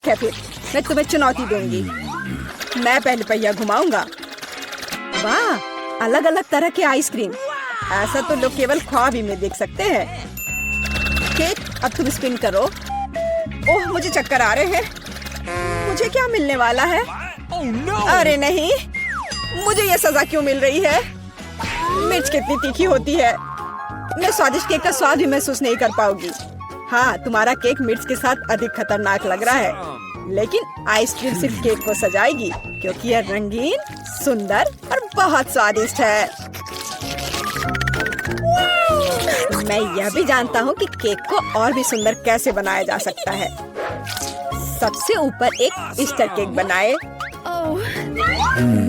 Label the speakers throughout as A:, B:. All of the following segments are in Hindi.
A: ठीक है फिर, मैं तुम्हें चुनौती दूंगी। मैं पहले पहिया घुमाऊंगा। वाह, अलग अलग तरह के आइसक्रीम। ऐसा तो लोग केवल ख्वाब ही में देख सकते हैं। केक, अब तुम स्पिन करो। ओह, मुझे चक्कर आ रहे हैं। मुझे क्या मिलने वाला है? अरे नहीं, मुझे ये सजा क्यों मिल रही है? मिर्च कितनी तीखी होती है। मैं स्वादिष्ट केक का स्वाद भी महसूस नहीं कर पाऊंगी। हाँ, तुम्हारा केक मिर्च के साथ अधिक खतरनाक लग रहा है, लेकिन आइसक्रीम सिर्फ केक को सजाएगी, क्योंकि यह रंगीन, सुंदर और बहुत स्वादिष्ट है। मैं यह भी जानता हूँ कि केक को और भी सुंदर कैसे बनाया जा सकता है। सबसे ऊपर एक ईस्टर केक बनाए।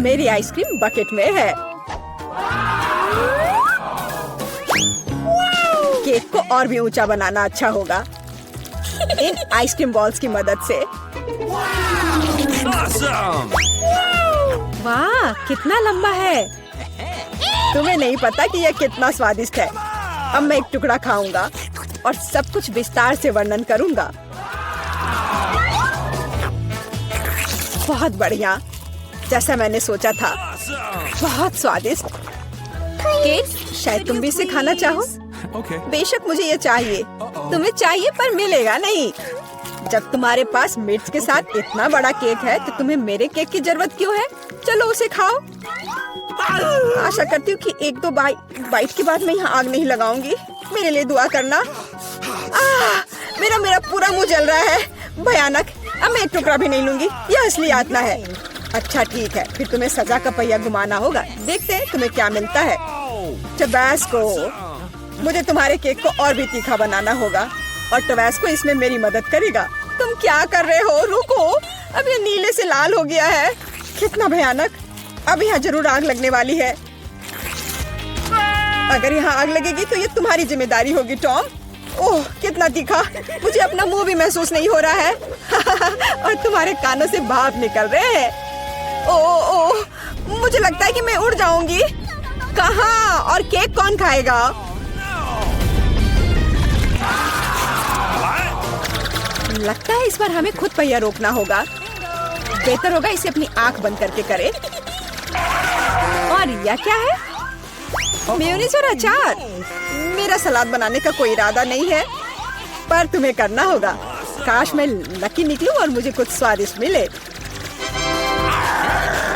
A: मेरी आइसक्रीम बकेट में है। केक को और भी ऊंचा बनाना अच्छा होगा इन आइसक्रीम बॉल्स की मदद से। वाह, कितना लंबा है। तुम्हें नहीं पता कि यह कितना स्वादिष्ट है। अब मैं एक टुकड़ा खाऊंगा और सब कुछ विस्तार से वर्णन करूंगा। बहुत बढ़िया, जैसा मैंने सोचा था। बहुत स्वादिष्ट। केक, शायद तुम भी इसे खाना चाहो। बेशक मुझे ये चाहिए। तुम्हें चाहिए पर मिलेगा नहीं। जब तुम्हारे पास मिर्च के साथ इतना बड़ा केक है तो तुम्हें मेरे केक की जरूरत क्यों है? चलो उसे खाओ। आशा करती हूँ कि एक दो बाइट के बाद मैं यहाँ आग नहीं लगाऊंगी। मेरे लिए दुआ करना। मेरा पूरा मुंह जल रहा है। भयानक। अब मैं एक टुकड़ा भी नहीं लूंगी। यह असली यातना है। अच्छा ठीक है, फिर तुम्हें सजा का पहिया घुमाना होगा। देखते हैं तुम्हें क्या मिलता है। टबैस्को। मुझे तुम्हारे केक को और भी तीखा बनाना होगा और टबैस्को इसमें मेरी मदद करेगा। तुम क्या कर रहे हो? रुको, अब ये नीले से लाल हो गया है। कितना भयानक। अब यहाँ जरूर आग लगने वाली है। अगर यहाँ आग लगेगी तो ये तुम्हारी जिम्मेदारी होगी टॉम। ओह, कितना तीखा। मुझे अपना मुंह भी महसूस नहीं हो रहा है और तुम्हारे कानों से भाप निकल रहे हैं। ओह, मुझे लगता है कि मैं उड़ जाऊंगी। कहाँ? और केक कौन खाएगा? लगता है इस बार हमें खुद पहिया रोकना होगा। बेहतर होगा इसे अपनी आंख बंद करके करे। और यह क्या है? मेयोनीज और अचार। मेरा सलाद बनाने का कोई इरादा नहीं है, पर तुम्हें करना होगा। काश मैं लकी निकलूं और मुझे कुछ स्वादिष्ट मिले।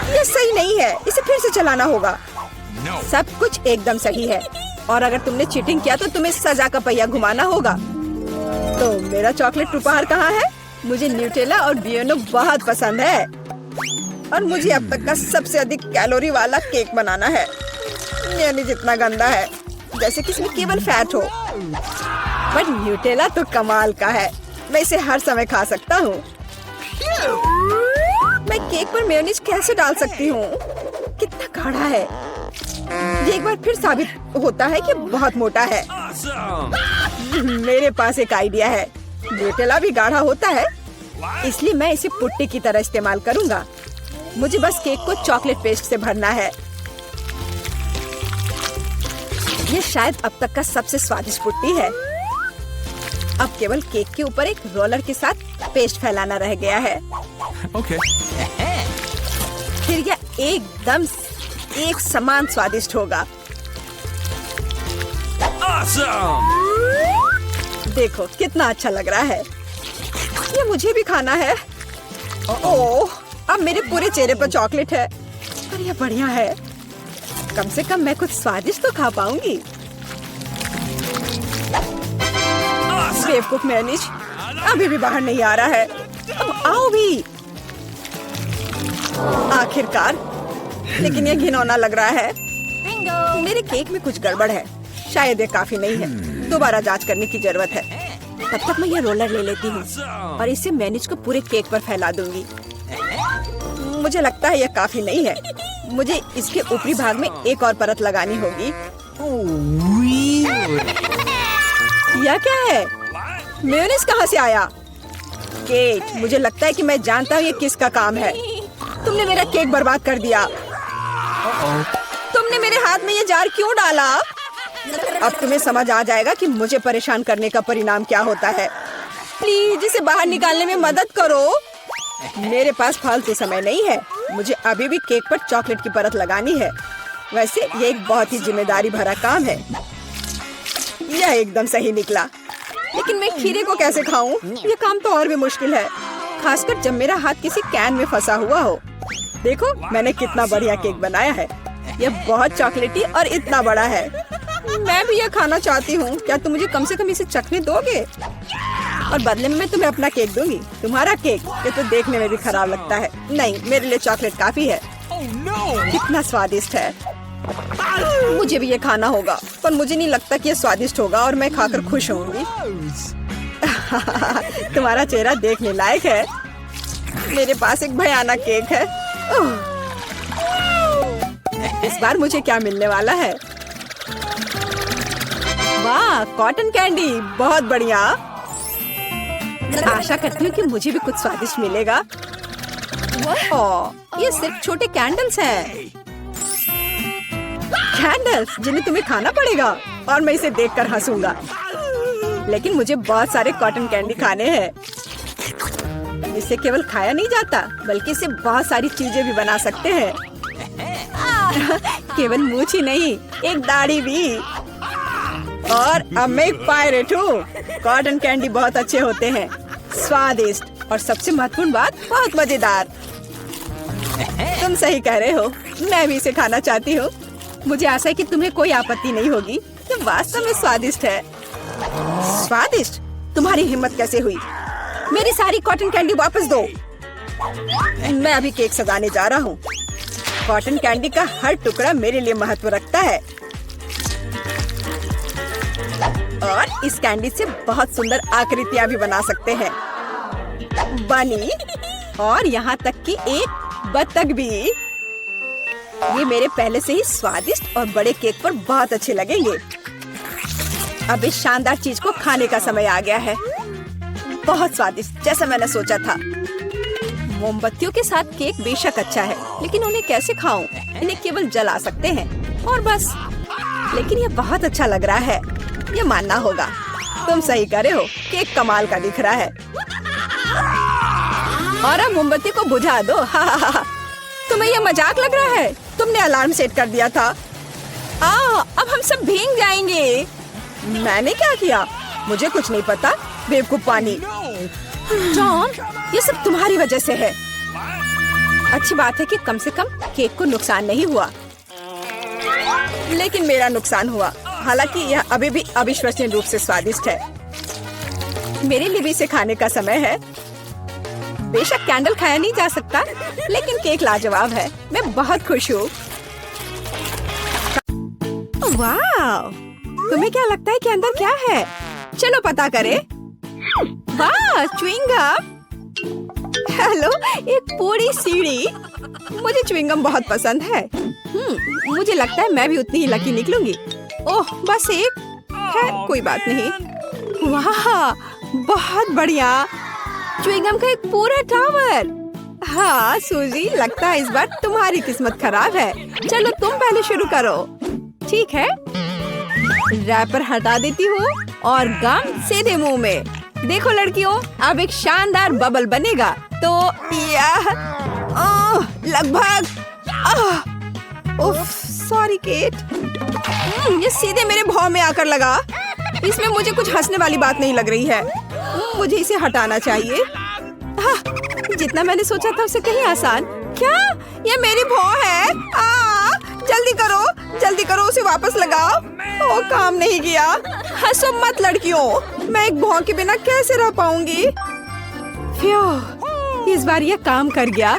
A: ये सही नहीं है, इसे फिर से चलाना होगा। सब कुछ एकदम सही है और अगर तुमने चीटिंग किया तो तुम्हें सजा का पहिया घुमाना होगा। तो मेरा चॉकलेट उपहार कहाँ है? मुझे न्यूटेला और बियोनो बहुत पसंद है और मुझे अब तक का सबसे अधिक कैलोरी वाला केक बनाना है। यानी जितना गंदा है, जैसे कि इसमें केवल फैट हो। बट न्यूटेला तो कमाल का है। मैं इसे हर समय खा सकता हूँ। मैं केक पर मेयोनीज कैसे डाल सकती हूँ? कितना गाढ़ा है। ये एक बार फिर साबित होता है कि बहुत मोटा है। मेरे पास एक आइडिया है। न्यूटेला भी गाढ़ा होता है, इसलिए मैं इसे पुट्टी की तरह इस्तेमाल करूंगा। मुझे बस केक को चॉकलेट पेस्ट से भरना है। ये शायद अब तक का सबसे स्वादिष्ट पुट्टी है। अब केवल केक के ऊपर एक रोलर के साथ पेस्ट फैलाना रह गया है। फिर यह एकदम एक समान स्वादिष्ट होगा। देखो कितना अच्छा लग रहा है। ये मुझे भी खाना है। ओह, अब मेरे पूरे चेहरे पर चॉकलेट है। पर यह बढ़िया है। कम से कम मैं कुछ स्वादिष्ट तो खा पाऊंगी। बेवकूफ मेयोनीज अभी भी बाहर नहीं आ रहा है। अब आओ भी। आखिरकार, लेकिन यह घिनौना लग रहा है। मेरे केक में कुछ गड़बड़ है। शायद ये काफी नहीं है। दोबारा जांच करने की जरूरत है। तब तक मैं ये रोलर ले लेती हूँ और इसे मेयोनीज को पूरे केक पर फैला दूंगी। मुझे लगता है यह काफी नहीं है। मुझे इसके ऊपरी भाग में एक और परत लगानी होगी। यह क्या है? मेयोनीज कहाँ से आया? केट, मुझे लगता है कि मैं जानता हूँ ये किसका काम है। तुमने मेरा केक बर्बाद कर दिया। तुमने मेरे हाथ में ये जार क्यों डाला? अब तुम्हें समझ आ जाएगा कि मुझे परेशान करने का परिणाम क्या होता है। प्लीज इसे बाहर निकालने में मदद करो। मेरे पास फालतू समय नहीं है। मुझे अभी भी केक पर चॉकलेट की परत लगानी है। वैसे ये एक बहुत ही जिम्मेदारी भरा काम है। यह एकदम सही निकला, लेकिन मैं खीरे को कैसे खाऊं? ये काम तो और भी मुश्किल है, खासकर जब मेरा हाथ किसी कैन में फंसा हुआ हो। देखो मैंने कितना बढ़िया केक बनाया है। यह बहुत चॉकलेटी और इतना बड़ा है। मैं भी यह खाना चाहती हूँ। क्या तुम मुझे कम से कम इसे चखने दोगे? और बदले में मैं तुम्हें अपना केक दूंगी। तुम्हारा केक ये तो देखने में भी खराब लगता है। नहीं, मेरे लिए चॉकलेट काफी है। कितना स्वादिष्ट है। मुझे भी ये खाना होगा, पर मुझे नहीं लगता कि ये स्वादिष्ट होगा और मैं खाकर खुश होंगी। तुम्हारा चेहरा देखने लायक है। मेरे पास एक भयानक केक है। इस बार मुझे क्या मिलने वाला है? वाह, कॉटन कैंडी, बहुत बढ़िया। आशा करती हूँ कि मुझे भी कुछ स्वादिष्ट मिलेगा। ओह, ये सिर्फ छोटे कैंडल्स हैं। कैंडल्स जिन्हें तुम्हें खाना पड़ेगा और मैं इसे देखकर हंसूंगा। लेकिन मुझे बहुत सारे कॉटन कैंडी खाने हैं। इसे केवल खाया नहीं जाता, बल्कि इसे बहुत सारी चीजें भी बना सकते हैं। केवल मूंछ ही नहीं, एक दाढ़ी भी। और अब मैं एक पायरेट हूँ। कॉटन कैंडी बहुत अच्छे होते हैं, स्वादिष्ट और सबसे महत्वपूर्ण बात, बहुत मजेदार। तुम सही कह रहे हो, मैं भी इसे खाना चाहती हूँ। मुझे आशा है कि तुम्हें कोई आपत्ति नहीं होगी। ये वास्तव में स्वादिष्ट है। स्वादिष्ट? तुम्हारी हिम्मत कैसे हुई? मेरी सारी कॉटन कैंडी वापस दो। मैं अभी केक सजाने जा रहा हूँ। कॉटन कैंडी का हर टुकड़ा मेरे लिए महत्व रखता है। और इस कैंडी से बहुत सुंदर आकृतियाँ भी बना सकते हैं। बनी, और यहाँ तक कि एक बत्तख भी। ये मेरे पहले से ही स्वादिष्ट और बड़े केक पर बहुत अच्छे लगेंगे। अब इस शानदार चीज को खाने का समय आ गया है। बहुत स्वादिष्ट, जैसा मैंने सोचा था। मोमबत्तियों के साथ केक बेशक अच्छा है, लेकिन उन्हें कैसे खाऊं? इन्हें केवल जला सकते हैं और बस। लेकिन ये बहुत अच्छा लग रहा है, ये मानना होगा। तुम सही करे हो, केक कमाल का दिख रहा है। और अब मोमबत्ती को बुझा दो। तुम्हें ये मजाक लग रहा है? तुमने अलार्म सेट कर दिया था। अब हम सब भीग जाएंगे। मैंने क्या किया? मुझे कुछ नहीं पता, बेवकूफ पानी। जॉन, ये सब तुम्हारी वजह से है। अच्छी बात है कि कम से कम केक को नुकसान नहीं हुआ, लेकिन मेरा नुकसान हुआ। हालांकि यह अभी भी अविश्वसनीय रूप से स्वादिष्ट है। मेरे लिए भी इसे खाने का समय है। बेशक कैंडल खाया नहीं जा सकता, लेकिन केक लाजवाब है। मैं बहुत खुश हूँ। वाह, तुम्हें क्या लगता है कि अंदर क्या है? चलो पता करें। वाह, च्युइंगम। हेलो, एक पूरी सीढ़ी। मुझे च्युइंगम बहुत पसंद है। मुझे लगता है मैं भी उतनी ही लकी निकलूंगी। ओह, बस एक। खैर, कोई बात नहीं। वाह, बहुत बढ़िया। च्युइंगम का एक पूरा टावर। हाँ सूजी, लगता है इस बार तुम्हारी किस्मत खराब है। चलो तुम पहले शुरू करो। ठीक है, रैपर हटा देती हूँ और गम सीधे मुंह में। देखो लड़कियों, अब एक शानदार बबल बनेगा। तो यह लगभग सॉरी केट, ये सीधे मेरे भौं में आकर लगा। इसमें मुझे कुछ हंसने वाली बात नहीं लग रही है। मुझे इसे हटाना चाहिए। जितना मैंने सोचा था उससे कहीं आसान। क्या? ये मेरी भौं है। जल्दी करो, जल्दी करो, उसे वापस लगाओ। ओ, काम नहीं किया। हंसो मत लड़कियों, मैं एक भौं के बिना कैसे रह पाऊंगी। इस बार ये काम कर गया।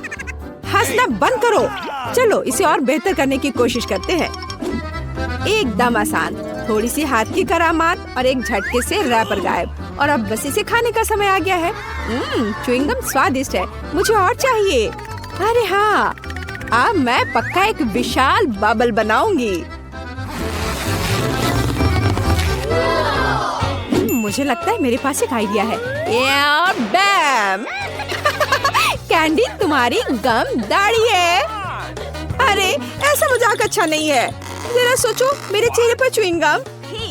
A: हंसना बंद करो। चलो इसे और बेहतर करने की कोशिश करते हैं। एकदम आसान, थोड़ी सी हाथ की करामात और एक झटके से रैपर गायब। और अब बस इसे खाने का समय आ गया है। च्युइंगम स्वादिष्ट है, मुझे और चाहिए। अरे हाँ, अब मैं पक्का एक विशाल बबल बनाऊंगी। मुझे लगता है मेरे पास एक आइडिया है। बैम! कैंडी, तुम्हारी गम दाढ़ी है। अरे ऐसा मजाक अच्छा नहीं है। जरा सोचो, मेरे चेहरे पर च्युइंगम।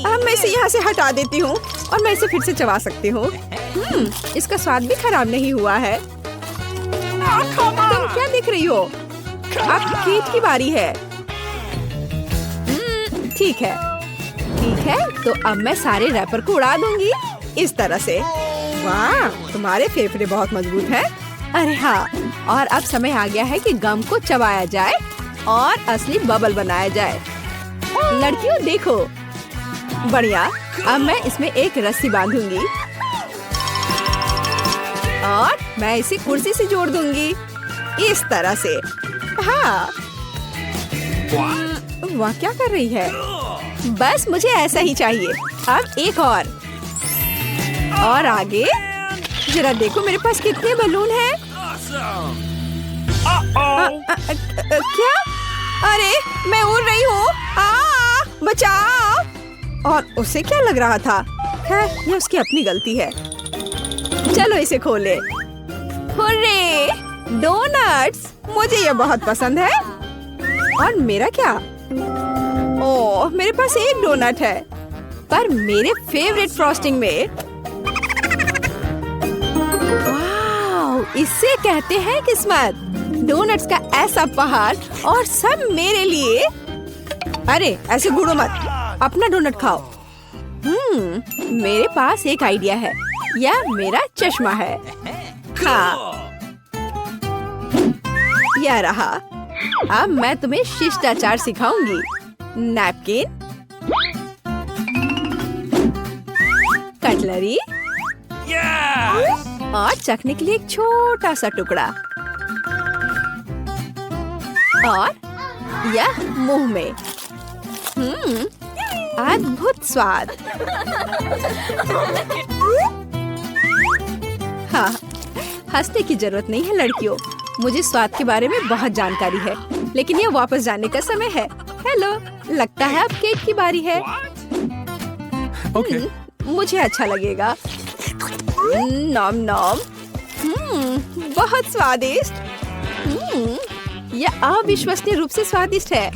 A: अब मैं इसे यहाँ से हटा देती हूँ और मैं इसे फिर से चबा सकती हूँ। इसका स्वाद भी खराब नहीं हुआ है। तुम क्या देख रही हो? अब केट की बारी है। ठीक है, तो अब मैं सारे रैपर को उड़ा दूंगी इस तरह से। वाह, तुम्हारे फेफड़े बहुत मजबूत हैं। अरे हाँ, और अब समय आ गया है कि गम को चबाया जाए और असली बबल बनाया जाए। लड़कियों देखो, बढ़िया। अब मैं इसमें एक रस्सी बांधूंगी और मैं इसे कुर्सी से जोड़ दूंगी इस तरह से। हाँ, वाह क्या कर रही है? बस मुझे ऐसा ही चाहिए। अब एक और आगे। जरा देखो मेरे पास कितने बलून हैं। क्या? अरे मैं उड़ रही हूँ। बचाओ। और उसे क्या लग रहा था? खैर, ये उसकी अपनी गलती है। चलो इसे खोले। हुर्रे! डोनट्स! मुझे ये बहुत पसंद है। और मेरा क्या? ओह, मेरे पास एक डोनट है, पर मेरे फेवरेट फ्रॉस्टिंग में। वाह, इसे कहते हैं किस्मत। डोनट्स का ऐसा पहाड़ और सब मेरे लिए। अरे ऐसे गुड़ो मत, अपना डोनट खाओ। मेरे पास एक आइडिया है। यह मेरा चश्मा है। हाँ, यह रहा। अब मैं तुम्हें शिष्टाचार सिखाऊंगी। नैपकिन, कटलरी और चखने के लिए एक छोटा सा टुकड़ा। और यह मुंह में। अद्भुत स्वाद। हाँ, हंसने की जरूरत नहीं है लड़कियों। मुझे स्वाद के बारे में बहुत जानकारी है, लेकिन ये वापस जाने का समय है। हेलो, लगता है अब केक की बारी है। मुझे अच्छा लगेगा। नॉम नॉम। बहुत स्वादिष्ट। यह अविश्वसनीय रूप से स्वादिष्ट है।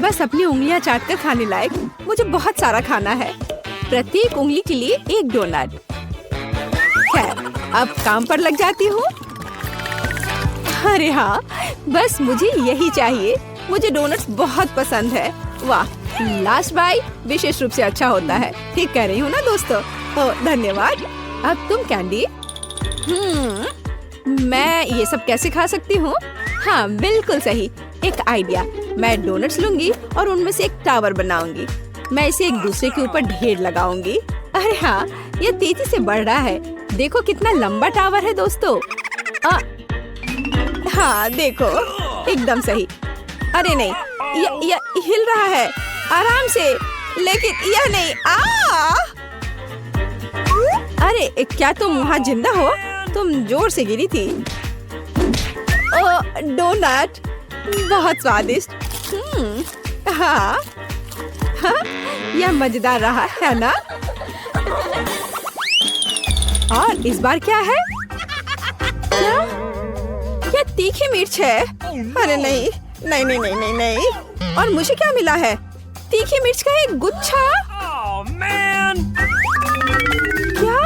A: बस अपनी उंगलियां चाटकर खाने लायक। मुझे बहुत सारा खाना है, प्रत्येक उंगली के लिए एक डोनट। खैर, अब काम पर लग जाती हूँ। अरे हाँ, बस मुझे यही चाहिए। मुझे डोनट्स बहुत पसंद है। वाह, लास्ट बाइट विशेष रूप से अच्छा होता है। ठीक कह रही हूँ ना दोस्तों? ओह, धन्यवाद। अब तुम कैंडी। मैं ये सब कैसे खा सकती हूँ? हाँ, बिल्कुल सही। एक आइडिया। मैं डोनट्स लूंगी और उनमें से एक टावर बनाऊंगी। मैं इसे एक दूसरे के ऊपर ढेर लगाऊंगी। अरे हाँ, ये तेजी से बढ़ रहा है। देखो कितना लंबा टावर है दोस्तों। हाँ देखो, एकदम सही। अरे नहीं, यह हिल रहा है आराम से, लेकिन यह नहीं। अरे क्या तुम वहाँ जिंदा हो? तुम जोर से गिरी थी। डोनट बहुत स्वादिष्ट। हाँ, यह मजेदार रहा है ना? और इस बार क्या है? क्या तीखी मिर्च है? अरे नहीं नहीं नहीं नहीं नहीं नहीं। और मुझे क्या मिला है? तीखी मिर्च का एक गुच्छा। क्या?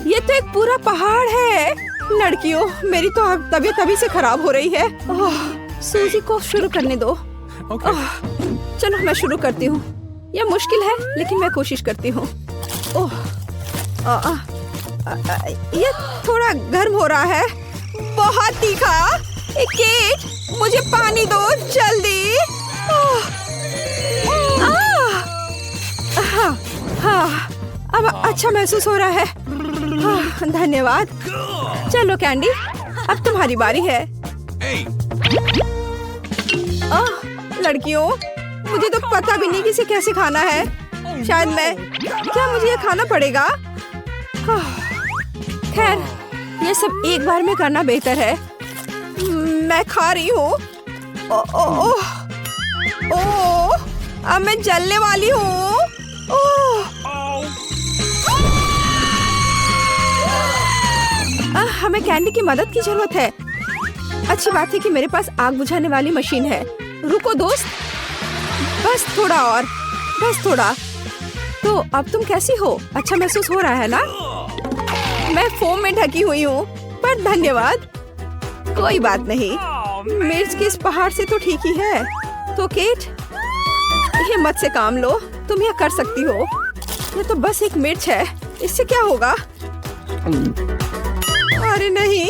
A: ये तो एक पूरा पहाड़ है। लड़कियों, मेरी तो अब तबीयत अभी से खराब हो रही है। सूजी को शुरू करने दो। चलो मैं शुरू करती हूँ। यह मुश्किल है, लेकिन मैं कोशिश करती हूँ। ये थोड़ा गर्म हो रहा है। बहुत तीखा। केट, मुझे पानी दो जल्दी। हाँ, अब अच्छा महसूस हो रहा है। धन्यवाद। चलो कैंडी, अब तुम्हारी बारी है। लड़कियों, मुझे तो पता भी नहीं कि इसे कैसे खाना है। शायद क्या मुझे ये खाना पड़ेगा? खैर, ये सब एक बार में करना बेहतर है। मैं खा रही हूँ। अब मैं जलने वाली हूँ। हमें कैंडी की मदद की जरूरत है। अच्छी बात है कि मेरे पास आग बुझाने वाली मशीन है। रुको दोस्त, बस थोड़ा और, बस थोड़ा। तो अब तुम कैसी हो? अच्छा महसूस हो रहा है ना? मैं फोम में ढकी हुई हूँ, पर धन्यवाद। कोई बात नहीं, मिर्च के इस पहाड़ से तो ठीक ही है। तो केट, हिम्मत से काम लो, तुम यह कर सकती हो। ये तो बस एक मिर्च है, इससे क्या होगा? अरे नहीं,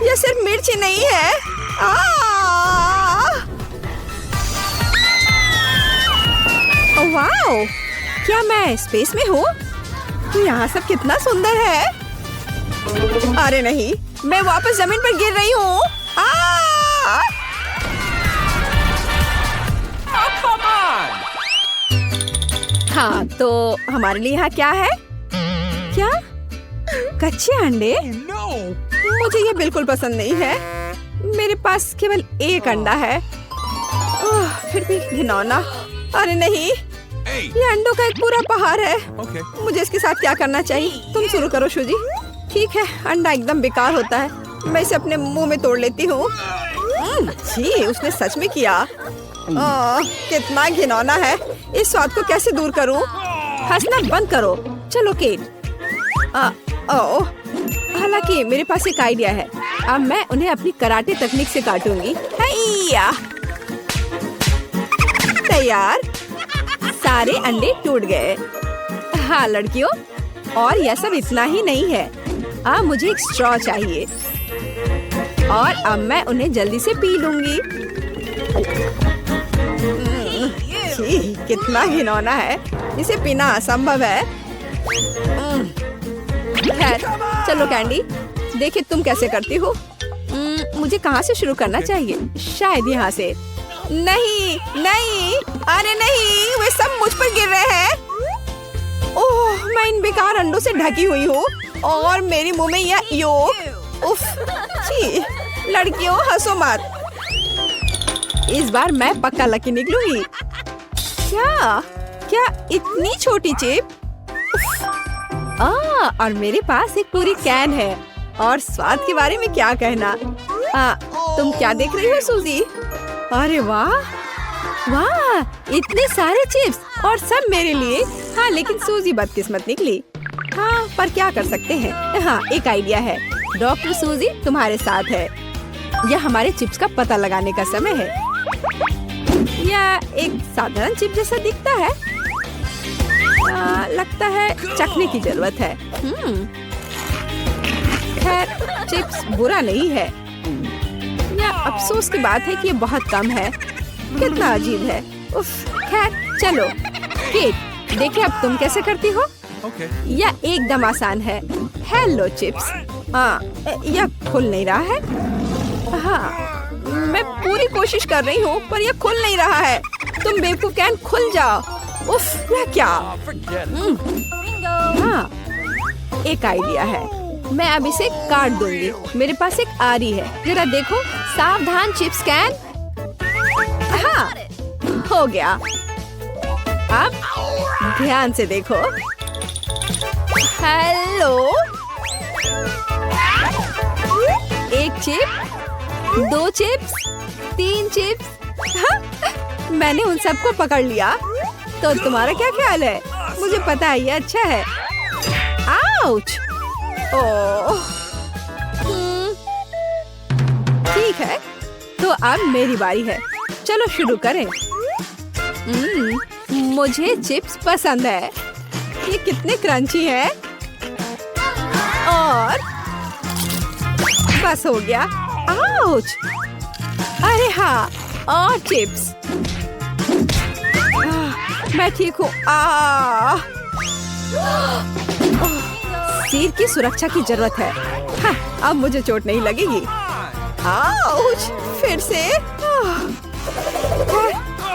A: यह सिर्फ मिर्च ही नहीं है। वाओ, क्या मैं स्पेस में हूँ? यहाँ सब कितना सुंदर है। अरे नहीं, मैं वापस जमीन पर गिर रही हूँ। हाँ, तो हमारे लिए यहाँ क्या है? क्या? कच्चे अंडे? मुझे ये बिल्कुल पसंद नहीं है। मेरे पास केवल एक अंडा है। फिर भी घिनौना। अरे नहीं, ये अंडों का एक पूरा पहाड़ है। मुझे इसके साथ क्या करना चाहिए? तुम शुरू करो शुजी। ठीक है, अंडा एकदम बेकार होता है, मैं इसे अपने मुंह में तोड़ लेती हूँ। जी, उसने सच में किया। कितना घिनौना है। इस स्वाद को कैसे दूर करूँ? हंसना बंद करो। चलो केट। हालांकि मेरे पास एक आइडिया है। अब मैं उन्हें अपनी कराटे तकनीक से काटूंगी। तैयार। सारे अंडे टूट गए। हाँ लड़कियों, और यह सब इतना ही नहीं है। अब मुझे एक स्ट्रॉ चाहिए और अब मैं उन्हें जल्दी से पी लूंगी। कितना घिनौना है, इसे पीना असंभव है। खैर, चलो कैंडी, देखिए तुम कैसे करती हो। मुझे कहाँ से शुरू करना चाहिए? शायद यहाँ से। नहीं नहीं, अरे नहीं, वे सब मुझ पर गिर रहे हैं। ओह, मैं इन बेकार अंडों से ढकी हुई हूँ और मेरी मुंह में यह योक। उफ, छी, लड़कियों हंसो मत। इस बार मैं पक्का लकी निकलूंगी। क्या इतनी छोटी चिप? और मेरे पास एक पूरी कैन है। और स्वाद के बारे में क्या कहना? तुम क्या देख रही हो सूजी? अरे वाह वाह, इतने सारे चिप्स और सब मेरे लिए। हाँ, लेकिन सूजी बदकिस्मत निकली। हाँ, पर क्या कर सकते हैं। हाँ, एक आइडिया है। डॉक्टर सूजी तुम्हारे साथ है। यह हमारे चिप्स का पता लगाने का समय है। यह एक साधारण चिप जैसा दिखता है। लगता है चखने की जरूरत है। खैर, चिप्स बुरा नहीं है। यह अफसोस की बात है कि ये बहुत कम है। कितना अजीब है। उफ, खैर चलो केट, देखिए अब तुम कैसे करती हो। यह एकदम आसान है। Hello chips. यह खुल नहीं रहा है। हाँ, मैं पूरी कोशिश कर रही हूँ पर यह खुल नहीं रहा है। तुम बेवकूफ कैन, खुल जाओ। उफ, यह क्या? हाँ, एक आइडिया है। मैं अब इसे काट दूंगी। मेरे पास एक आरी है, जरा देखो। सावधान चिप्स कैन। हाँ, हो गया। अब ध्यान से देखो। हेलो, एक चिप, 2 चिप्स, 3 चिप्स। हाँ, मैंने उन सबको पकड़ लिया। तो तुम्हारा क्या ख्याल है? मुझे पता है ये अच्छा है। आउच! ओह, ठीक है, तो अब मेरी बारी है। चलो शुरू करें। मुझे चिप्स पसंद है। ये कितने क्रंची है। और बस हो गया। आउच! अरे हाँ, और चिप्स। मैं ठीक हूँ। सिर की सुरक्षा की जरूरत है। हाँ, अब मुझे चोट नहीं लगेगी। आउच! फिर से।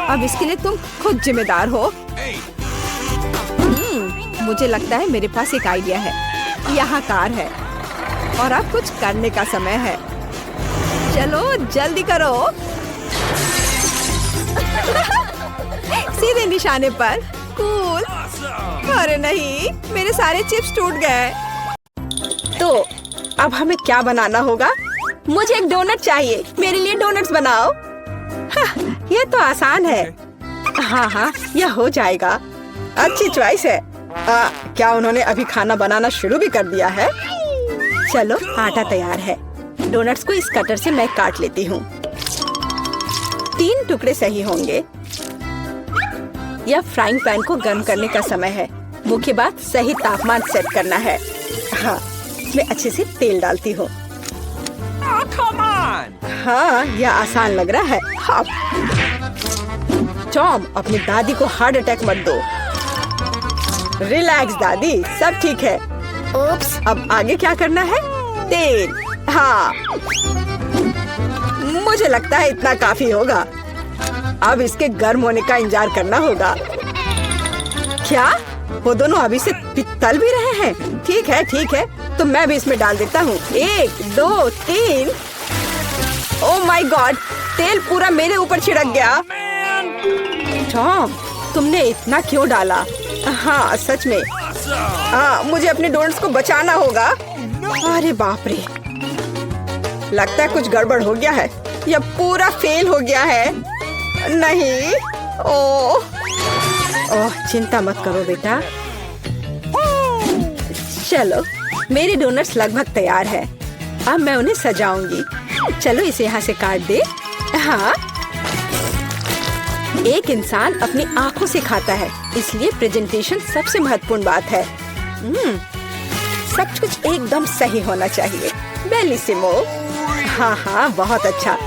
A: अब इसके लिए तुम खुद जिम्मेदार हो। मुझे लगता है मेरे पास एक आइडिया है। यहाँ कार है और अब कुछ करने का समय है। चलो जल्दी करो। सीधे निशाने पर। कूल। अरे नहीं, मेरे सारे चिप्स टूट गए। तो अब हमें क्या बनाना होगा? मुझे एक डोनट चाहिए। मेरे लिए डोनट्स बनाओ। हाँ, ये तो आसान है। हाँ हाँ, यह हो जाएगा। अच्छी चॉइस है। क्या उन्होंने अभी खाना बनाना शुरू भी कर दिया है? चलो, आटा तैयार है। डोनट्स को इस कटर से मैं काट लेती हूँ। 3 टुकड़े सही होंगे। यह फ्राइंग पैन को गर्म करने का समय है। मुख्य बात सही तापमान सेट करना है। हाँ, मैं अच्छे से तेल डालती हूँ। हाँ, यह आसान लग रहा है। हाँ। टॉम, अपनी दादी को हार्ट अटैक मत दो। रिलैक्स दादी, सब ठीक है। ओप्स, अब आगे क्या करना है? तेल। हाँ, मुझे लगता है इतना काफी होगा। अब इसके गर्म होने का इंतजार करना होगा। क्या वो दोनों अभी से तल भी रहे हैं? ठीक है, तो मैं भी इसमें डाल देता हूँ। 1, 2, 3। ओह माय गॉड, तेल पूरा मेरे ऊपर छिड़क गया। टॉम, तुमने इतना क्यों डाला? हाँ, सच में। हाँ, मुझे अपने डोनट्स को बचाना होगा। अरे बाप रे, लगता है कुछ गड़बड़ हो गया है। यह पूरा फेल हो गया है। नहीं। ओह, चिंता मत करो बेटा। चलो, मेरे डोनट्स लगभग तैयार है। अब मैं उन्हें सजाऊंगी। चलो, इसे यहाँ से काट दे। हाँ, एक इंसान अपनी आंखों से खाता है, इसलिए प्रेजेंटेशन सबसे महत्वपूर्ण बात है। सब कुछ एकदम सही होना चाहिए। बेलिसिमो। हाँ, बहुत अच्छा।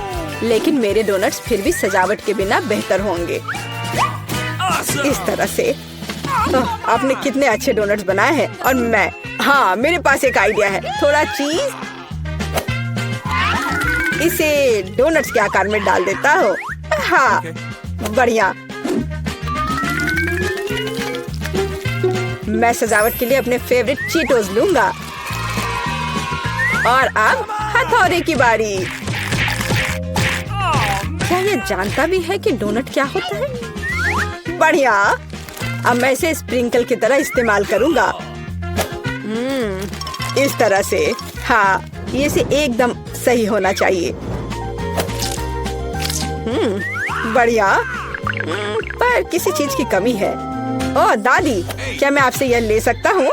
A: लेकिन मेरे डोनट्स फिर भी सजावट के बिना बेहतर होंगे। इस तरह से। आपने कितने अच्छे डोनट्स बनाए हैं। और मैं, हाँ, मेरे पास एक आइडिया है। थोड़ा चीज इसे डोनट्स के आकार में डाल देता हूँ। हाँ, बढ़िया। मैं सजावट के लिए अपने फेवरेट चीटोस लूंगा। और अब हथौड़े की बारी। क्या ये जानता भी है कि डोनट क्या होता है? बढ़िया। अब मैं इसे स्प्रिंकल की तरह इस्तेमाल करूंगा। इस तरह से। हाँ, ये से एकदम सही होना चाहिए। बढ़िया। पर किसी चीज की कमी है। ओह दादी, क्या मैं आपसे यह ले सकता हूँ?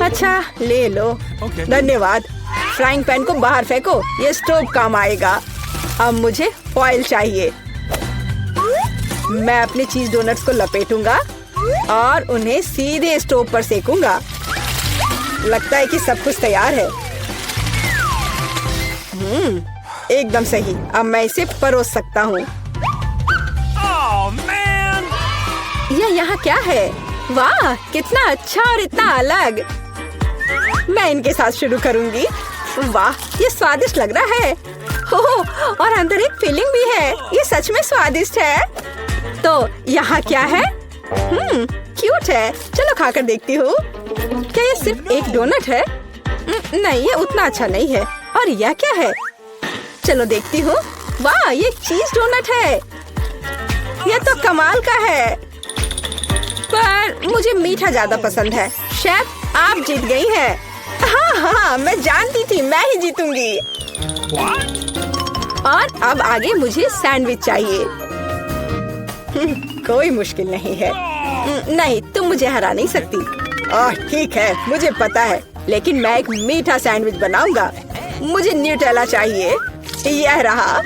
A: अच्छा, ले लो। धन्यवाद। फ्राइंग पैन को बाहर फेंको, ये स्टोव काम आएगा। अब मुझे फॉइल चाहिए। मैं अपने चीज डोनट्स को लपेटूंगा और उन्हें सीधे स्टोव पर सेकूंगा। लगता है कि सब कुछ तैयार है। एकदम सही। अब मैं इसे परोस सकता हूँ। यह यहाँ क्या है? वाह, कितना अच्छा और इतना अलग। मैं इनके साथ शुरू करूंगी। वाह, ये स्वादिष्ट लग रहा है। ओह, और अंदर एक फिलिंग भी है। ये सच में स्वादिष्ट है। तो यहाँ क्या है? क्यूट है। चलो खाकर देखती हूँ। क्या ये सिर्फ एक डोनट है? नहीं, ये उतना अच्छा नहीं है। और यह क्या है? चलो देखती हूँ। वाह, ये चीज डोनट है। यह तो कमाल का है। पर मुझे मीठा ज्यादा पसंद है। शेफ, आप जीत गई हैं। हाँ, मैं जानती थी मैं ही जीतूंगी। और अब आगे मुझे सैंडविच चाहिए। कोई मुश्किल नहीं है। नहीं, तुम मुझे हरा नहीं सकती। ओह, ठीक है, मुझे पता है। लेकिन मैं एक मीठा सैंडविच बनाऊंगा। मुझे न्यूटेला चाहिए। यह रहा।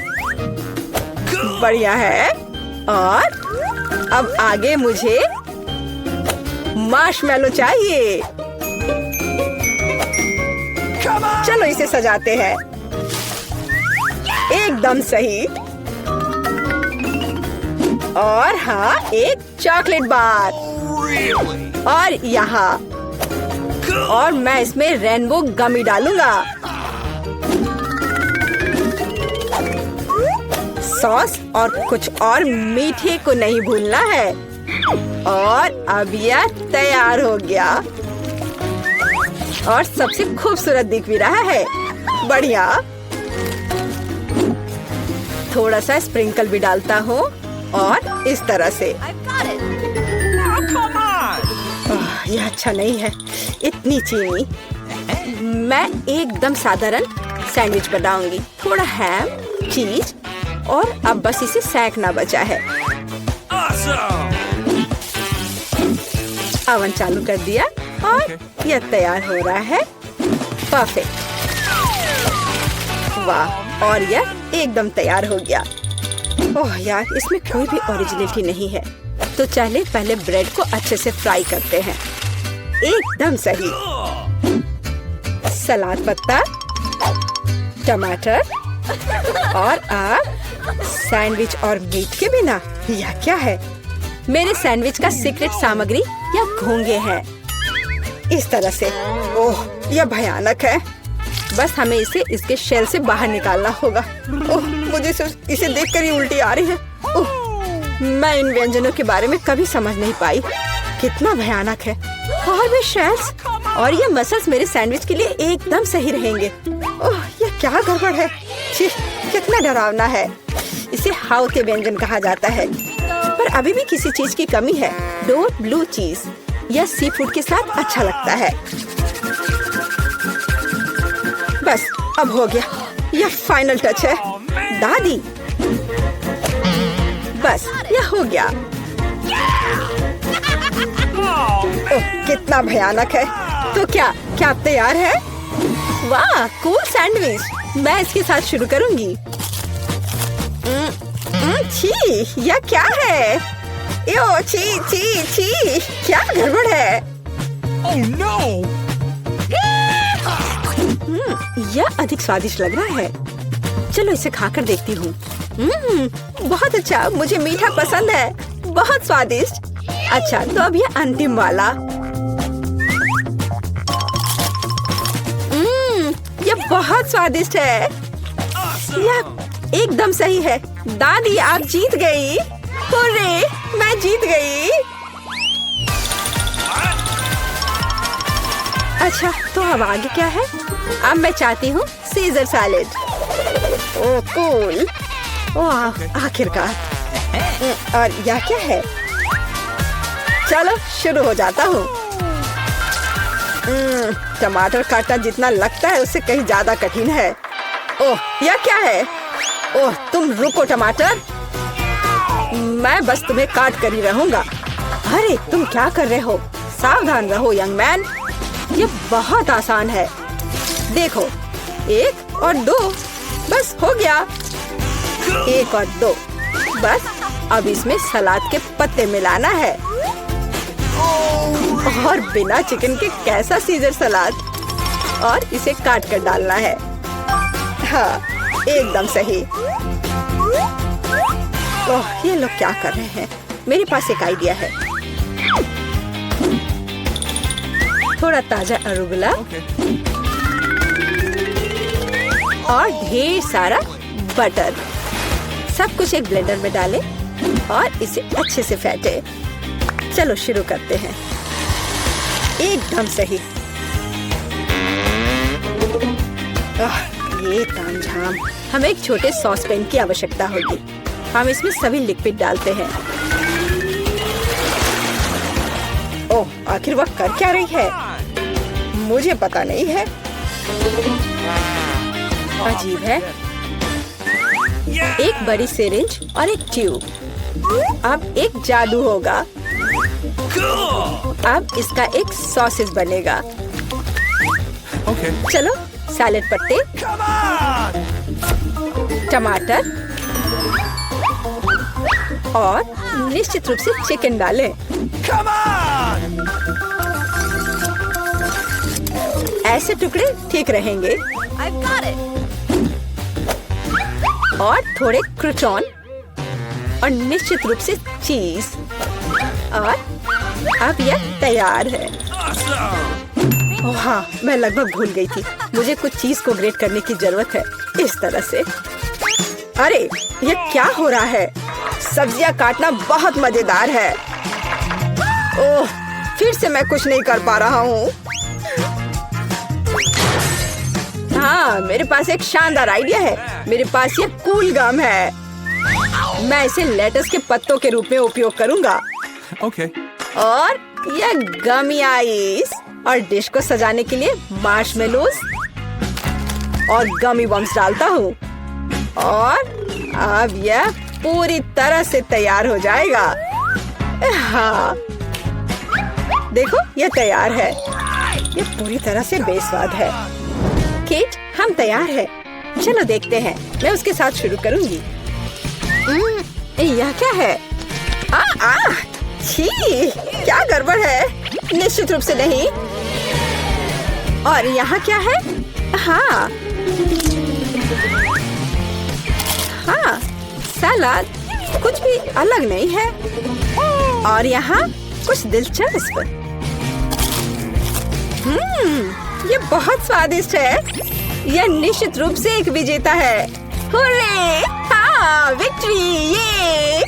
A: बढ़िया है। और अब आगे मुझे मार्शमेलो चाहिए। चलो इसे सजाते हैं। एकदम सही। और हाँ, एक चॉकलेट बार। और यहाँ। और मैं इसमें रेनबो गमी डालूंगा। सॉस और कुछ और मीठे को नहीं भूलना है। और अब यह तैयार हो गया। और सबसे खूबसूरत दिख भी रहा है। बढ़िया। थोड़ा सा स्प्रिंकल भी डालता हूँ। और इस तरह से। यह अच्छा नहीं है, इतनी चीनी। मैं एकदम साधारण सैंडविच बनाऊंगी। थोड़ा हैम, चीज और अब बस इसे सेंकना बचा है। ओवन चालू कर दिया और यह तैयार हो रहा है। परफेक्ट। वाह, और यह एकदम तैयार हो गया। ओह यार, इसमें कोई भी ओरिजिनलिटी नहीं है। तो चलिए पहले ब्रेड को अच्छे से फ्राई करते हैं। एकदम सही। सलाद पत्ता, टमाटर और आप सैंडविच और मीट के बिना, यह क्या है? मेरे सैंडविच का सीक्रेट सामग्री या घोंगे हैं। इस तरह से। ओह, यह भयानक है। बस हमें इसे इसके शेल से बाहर निकालना होगा। ओह, मुझे इसे देखकर ही उल्टी आ रही है। ओह, मैं इन व्यंजनों के बारे में कभी समझ नहीं पाई। कितना भयानक है। और भी शेल्स और ये मसल्स मेरे सैंडविच के लिए एकदम सही रहेंगे। ओह, यह क्या गड़बड़ है। छी, कितना डरावना है। इसे हाउते व्यंजन कहा जाता है। पर अभी भी किसी चीज की कमी है। डोर ब्लू चीज। यह सी फूड के साथ अच्छा लगता है। बस अब हो गया। यह फाइनल टच है दादी। बस यह हो गया। ओह, कितना भयानक है। तो क्या आप तैयार है? वाह, कूल सैंडविच। मैं इसके साथ शुरू करूंगी। छी, यह क्या है? यो, छी छी छी, क्या गड़बड़ है?
B: Oh no!
A: यह अधिक स्वादिष्ट लग रहा है। चलो इसे खाकर देखती हूँ। बहुत अच्छा, मुझे मीठा पसंद है। बहुत स्वादिष्ट। अच्छा, तो अब यह अंतिम वाला। यह बहुत स्वादिष्ट है। यह एकदम सही है। दादी, आप जीत गई। हुर्रे, मैं जीत गई। अच्छा, तो अब आगे क्या है? अब मैं चाहती हूँ सीजर सैलेड। ओह कूल। ओह, आखिरकार। और यह क्या है? चलो शुरू हो जाता हूँ। टमाटर काटना जितना लगता है उससे कहीं ज्यादा कठिन है। ओह, यह क्या है? ओह, तुम रुको टमाटर। मैं बस तुम्हें काट कर ही रहूंगा। अरे, तुम क्या कर रहे हो? सावधान रहो यंग मैन। ये बहुत आसान है। देखो, 1 और 2, बस हो गया। 1 और 2, बस अब इसमें सलाद के पत्ते मिलाना है। और बिना चिकन के कैसा सीजर सलाद। और इसे काट कर डालना है। हाँ, एकदम सही। ओह, ये लोग क्या कर रहे हैं? मेरे पास एक आइडिया है। थोड़ा ताजा अरुगुला और ढेर सारा बटर। सब कुछ एक ब्लेंडर में डालें और इसे अच्छे से फेंटे। चलो शुरू करते हैं। एकदम सही। ये तामझाम। हमें एक छोटे सॉस पैन की आवश्यकता होगी। हम इसमें सभी लिक्विड डालते हैं। ओह, आखिर वह कर क्या रही है? मुझे पता नहीं है। अजीब है। एक बड़ी सिरिंज और एक ट्यूब। अब एक जादू होगा। अब इसका एक सॉसेज बनेगा।
B: Okay.
A: चलो, सैलेड पत्ते, टमाटर और निश्चित रूप से चिकन डालें।
B: Come on!
A: ऐसे टुकड़े ठीक रहेंगे।
C: I've got it.
A: और थोड़े क्रूटॉन और निश्चित रूप से चीज। और अब यह तैयार है। ओह हाँ, मैं लगभग भूल गई थी। मुझे कुछ चीज को ग्रेट करने की जरूरत है। इस तरह से। अरे, यह क्या हो रहा है? सब्जियां काटना बहुत मजेदार है। ओह, फिर से मैं कुछ नहीं कर पा रहा हूँ। हाँ, मेरे पास एक शानदार आइडिया है। मेरे पास ये कूल गम है। मैं इसे लेटस के पत्तों के रूप में उपयोग करूंगा।
B: Okay.
A: और यह गमी आइस और डिश को सजाने के लिए मार्शमेलोज और गमी बम्स डालता हूँ। और अब यह पूरी तरह से तैयार हो जाएगा। हाँ, देखो, यह तैयार है। यह पूरी तरह से बेस्वाद है। किट, हम तैयार हैं। चलो देखते हैं। मैं उसके साथ शुरू करूंगी। यह क्या है? छी, क्या गड़बड़ है? निश्चित रूप से नहीं। और यहाँ क्या है? हाँ, सलाद कुछ भी अलग नहीं है। और यहाँ कुछ दिलचस्प। ये बहुत स्वादिष्ट है। यह निश्चित रूप से एक विजेता है। हुर्रे! हाँ, विक्ट्री! ये